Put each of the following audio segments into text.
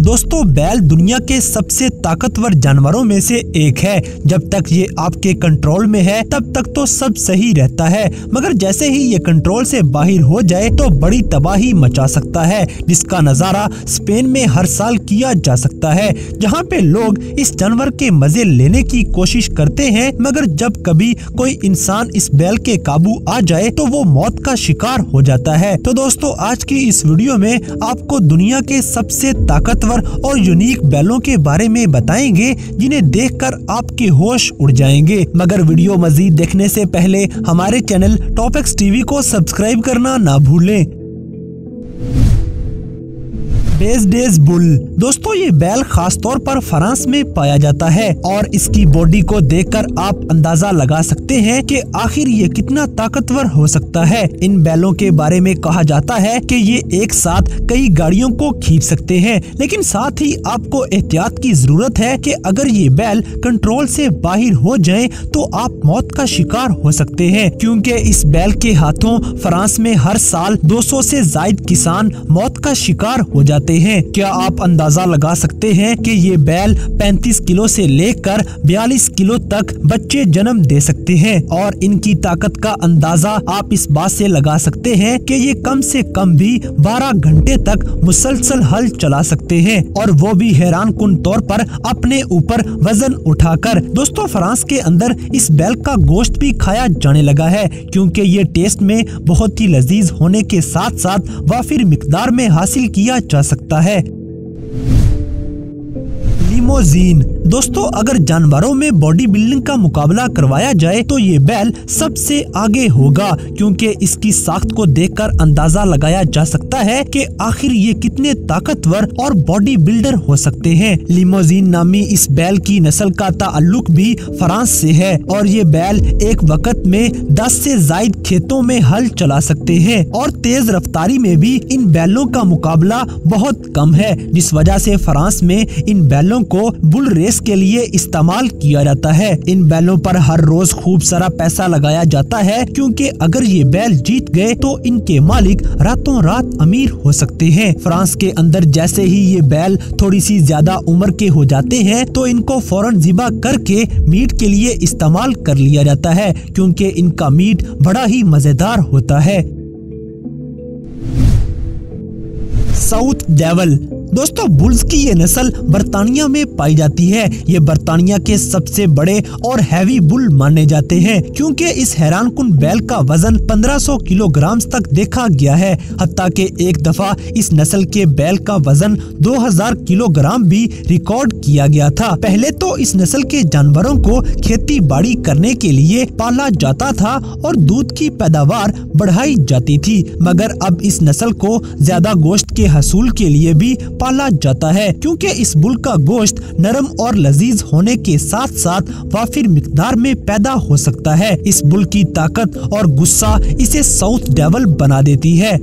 दोस्तों बैल दुनिया के सबसे ताकतवर जानवरों में से एक है। जब तक ये आपके कंट्रोल में है तब तक तो सब सही रहता है, मगर जैसे ही ये कंट्रोल से बाहर हो जाए तो बड़ी तबाही मचा सकता है, जिसका नजारा स्पेन में हर साल किया जा सकता है, जहाँ पे लोग इस जानवर के मजे लेने की कोशिश करते हैं। मगर जब कभी कोई इंसान इस बैल के काबू आ जाए तो वो मौत का शिकार हो जाता है। तो दोस्तों आज की इस वीडियो में आपको दुनिया के सबसे ताकतवर और यूनिक बैलों के बारे में बताएंगे, जिन्हें देखकर आपके होश उड़ जाएंगे। मगर वीडियो मजीद देखने से पहले हमारे चैनल टॉप एक्स टीवी को सब्सक्राइब करना ना भूलें। बेजडेज बुल दोस्तों ये बैल खास तौर पर फ्रांस में पाया जाता है और इसकी बॉडी को देखकर आप अंदाजा लगा सकते हैं कि आखिर ये कितना ताकतवर हो सकता है। इन बैलों के बारे में कहा जाता है कि ये एक साथ कई गाड़ियों को खींच सकते हैं, लेकिन साथ ही आपको एहतियात की जरूरत है कि अगर ये बैल कंट्रोल से बाहर हो जाएं तो आप मौत का शिकार हो सकते हैं, क्योंकि इस बैल के हाथों फ्रांस में हर साल 200 से ज्यादा किसान मौत का शिकार हो जाते हैं। क्या आप अंदाजा लगा सकते हैं कि ये बैल 35 किलो से लेकर 42 किलो तक बच्चे जन्म दे सकते हैं, और इनकी ताकत का अंदाजा आप इस बात से लगा सकते हैं कि ये कम से कम भी 12 घंटे तक मुसलसल हल चला सकते हैं, और वो भी हैरान कुन तौर पर अपने ऊपर वजन उठाकर। दोस्तों फ्रांस के अंदर इस बैल का गोश्त भी खाया जाने लगा है, क्योंकि ये टेस्ट में बहुत ही लजीज होने के साथ साथ वाफिर मिकदार में हासिल किया जा सकता है। लिमोजीन दोस्तों अगर जानवरों में बॉडी बिल्डिंग का मुकाबला करवाया जाए तो ये बैल सबसे आगे होगा, क्योंकि इसकी साख्त को देखकर अंदाजा लगाया जा सकता है कि आखिर ये कितने ताकतवर और बॉडी बिल्डर हो सकते हैं। लिमोजीन नामी इस बैल की नस्ल का ताल्लुक भी फ्रांस से है, और ये बैल एक वक्त में 10 से ज्यादा खेतों में हल चला सकते हैं, और तेज रफ्तारी में भी इन बैलों का मुकाबला बहुत कम है, जिस वजह से फ्रांस में इन बैलों को बुल रेस के लिए इस्तेमाल किया जाता है। इन बैलों पर हर रोज खूब सारा पैसा लगाया जाता है, क्योंकि अगर ये बैल जीत गए तो इनके मालिक रातों रात अमीर हो सकते हैं। फ्रांस के अंदर जैसे ही ये बैल थोड़ी सी ज्यादा उम्र के हो जाते हैं तो इनको फौरन ज़िबा करके मीट के लिए इस्तेमाल कर लिया जाता है, क्योंकि इनका मीट बड़ा ही मजेदार होता है। साउथ डेविल दोस्तों बुल्स की ये नस्ल बर्तानिया में पाई जाती है। ये बर्तानिया के सबसे बड़े और हैवी बुल माने जाते हैं, क्योंकि इस हैरानकुन बैल का वजन 1500 किलोग्राम तक देखा गया है। हत्ता के एक दफा इस नस्ल के बैल का वजन 2000 किलोग्राम भी रिकॉर्ड किया गया था। पहले तो इस नस्ल के जानवरों को खेती बाड़ी करने के लिए पाला जाता था और दूध की पैदावार बढ़ाई जाती थी, मगर अब इस नस्ल को ज्यादा गोश्त के हसूल के लिए भी पाला जाता है, क्योंकि इस बुल का गोश्त नरम और लजीज होने के साथ साथ वाफिर मिकदार में पैदा हो सकता है। इस बुल की ताकत और गुस्सा इसे साउथ डेविल बना देती है।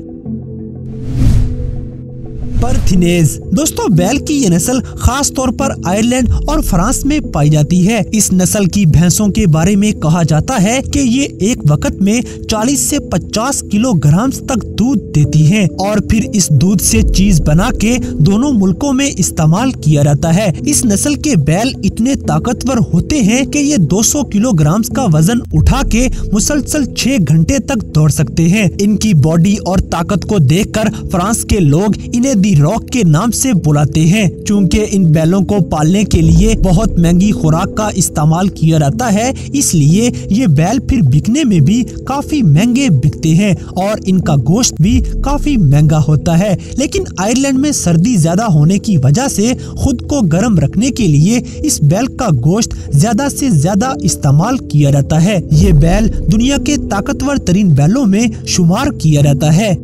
परथिनेज दोस्तों बैल की ये नस्ल खास तौर पर आयरलैंड और फ्रांस में पाई जाती है। इस नस्ल की भैंसों के बारे में कहा जाता है कि ये एक वक्त में 40 से 50 किलोग्राम तक दूध देती हैं, और फिर इस दूध से चीज बना के दोनों मुल्कों में इस्तेमाल किया जाता है। इस नस्ल के बैल इतने ताकतवर होते हैं कि ये 200 किलोग्राम का वजन उठा के मुसलसल 6 घंटे तक दौड़ सकते हैं। इनकी बॉडी और ताकत को देखकर फ्रांस के लोग इन्हें रॉक के नाम से बुलाते हैं, क्योंकि इन बैलों को पालने के लिए बहुत महंगी खुराक का इस्तेमाल किया जाता है, इसलिए ये बैल फिर बिकने में भी काफी महंगे बिकते हैं और इनका गोश्त भी काफी महंगा होता है। लेकिन आयरलैंड में सर्दी ज्यादा होने की वजह से खुद को गर्म रखने के लिए इस बैल का गोश्त ज्यादा से ज्यादा इस्तेमाल किया जाता है। ये बैल दुनिया के ताकतवर तरीन बैलों में शुमार किया जाता है।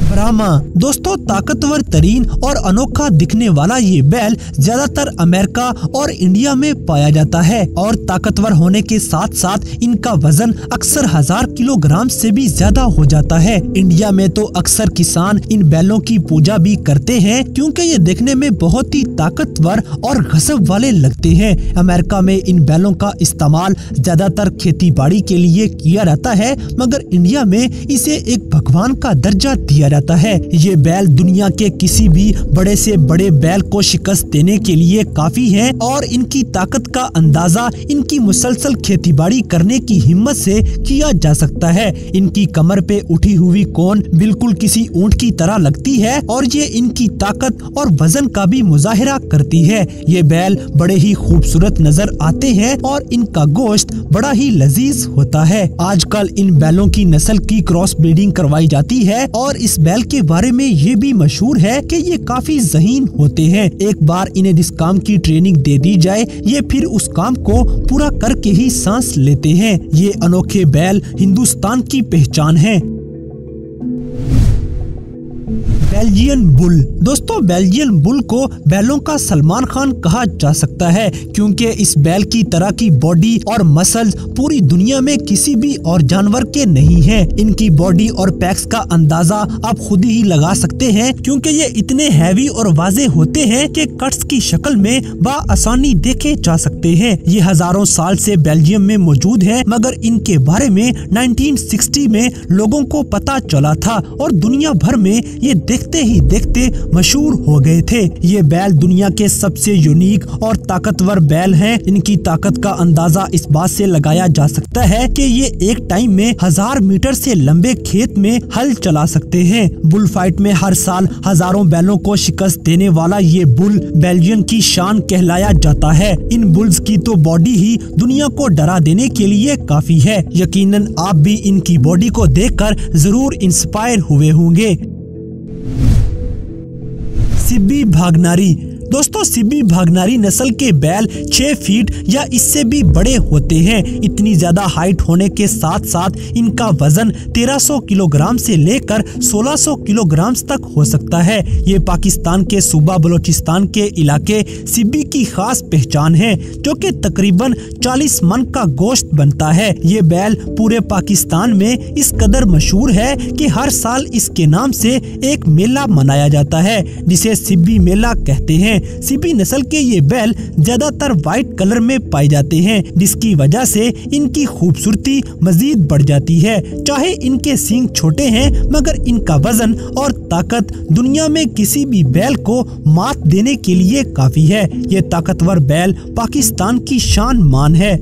ब्राह्मा दोस्तों ताकतवर तरीन और अनोखा दिखने वाला ये बैल ज्यादातर अमेरिका और इंडिया में पाया जाता है, और ताकतवर होने के साथ साथ इनका वजन अक्सर 1000 किलोग्राम से भी ज्यादा हो जाता है। इंडिया में तो अक्सर किसान इन बैलों की पूजा भी करते हैं, क्योंकि ये देखने में बहुत ही ताकतवर और गजब वाले लगते हैं। अमेरिका में इन बैलों का इस्तेमाल ज्यादातर खेती बाड़ी के लिए किया जाता है, मगर इंडिया में इसे एक भगवान का दर्जा दिया जाता होता है। ये बैल दुनिया के किसी भी बड़े से बड़े बैल को शिकस्त देने के लिए काफी है और इनकी ताकत का अंदाजा इनकी मुसलसल खेतीबाड़ी करने की हिम्मत से किया जा सकता है। इनकी कमर पे उठी हुई कोन बिल्कुल किसी ऊंट की तरह लगती है और ये इनकी ताकत और वजन का भी मुजाहिरा करती है। ये बैल बड़े ही खूबसूरत नजर आते हैं और इनका गोश्त बड़ा ही लजीज होता है। आजकल इन बैलों की नस्ल की क्रॉस ब्रीडिंग करवाई जाती है और इस बैल के बारे में ये भी मशहूर है कि ये काफी ज़हीन होते हैं। एक बार इन्हें जिस काम की ट्रेनिंग दे दी जाए ये फिर उस काम को पूरा करके ही सांस लेते हैं। ये अनोखे बैल हिंदुस्तान की पहचान है। Belgian bull. दोस्तों बेल्जियन बुल को बैलों का सलमान खान कहा जा सकता है क्योंकि इस बैल की तरह की बॉडी और मसल्स पूरी दुनिया में किसी भी और जानवर के नहीं है। इनकी बॉडी और पैक्स का अंदाजा आप खुद ही लगा सकते हैं क्योंकि ये इतने हैवी और वाजे होते हैं कि कट्स की शक्ल में बआसानी देखे जा सकते हैं। ये हजारों साल से बेल्जियम में मौजूद है मगर इनके बारे में 1960 में लोगों को पता चला था और दुनिया भर में ये देखते ही देखते मशहूर हो गए थे। ये बैल दुनिया के सबसे यूनिक और ताकतवर बैल हैं। इनकी ताकत का अंदाजा इस बात से लगाया जा सकता है कि ये एक टाइम में 1000 मीटर से लंबे खेत में हल चला सकते हैं। बुल फाइट में हर साल हजारों बैलों को शिकस्त देने वाला ये बुल बेल्जियम की शान कहलाया जाता है। इन बुल्स की तो बॉडी ही दुनिया को डरा देने के लिए काफी है। यकीनन आप भी इनकी बॉडी को देखकर जरूर इंस्पायर हुए होंगे। सिब्बी भागनारी। दोस्तों सिब्बी भागनारी नस्ल के बैल 6 फीट या इससे भी बड़े होते हैं। इतनी ज्यादा हाइट होने के साथ साथ इनका वजन 1300 किलोग्राम से लेकर 1600 किलोग्राम तक हो सकता है। ये पाकिस्तान के सूबा बलोचिस्तान के इलाके सिब्बी की खास पहचान है जो कि तकरीबन 40 मन का गोश्त बनता है। ये बैल पूरे पाकिस्तान में इस कदर मशहूर है कि हर साल इसके नाम से एक मेला मनाया जाता है जिसे सिब्बी मेला कहते हैं। सिब्बी नस्ल के ये बैल ज्यादातर व्हाइट कलर में पाए जाते हैं जिसकी वजह से इनकी खूबसूरती मजीद बढ़ जाती है। चाहे इनके सींग छोटे हैं मगर इनका वजन और ताकत दुनिया में किसी भी बैल को मात देने के लिए काफी है। ये ताकतवर बैल पाकिस्तान की शान मान है।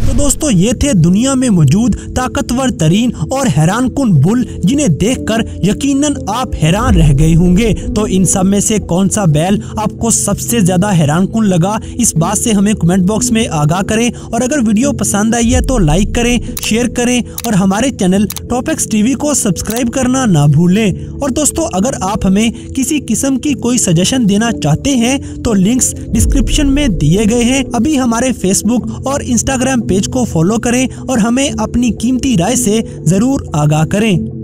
तो दोस्तों ये थे दुनिया में मौजूद ताकतवर तरीन और हैरान कुन बुल जिन्हें देखकर यकीनन आप हैरान रह गए होंगे। तो इन सब में से कौन सा बैल आपको सबसे ज्यादा हैरान कुन लगा इस बात से हमें कमेंट बॉक्स में आगाह करें और अगर वीडियो पसंद आई है तो लाइक करें, शेयर करें और हमारे चैनल टॉप एक्स टीवी को सब्सक्राइब करना ना भूलें। और दोस्तों अगर आप हमें किसी किस्म की कोई सजेशन देना चाहते हैं तो लिंक्स डिस्क्रिप्शन में दिए गए हैं। अभी हमारे फेसबुक और इंस्टाग्राम पेज को फॉलो करें और हमें अपनी कीमती राय से जरूर आगाह करें।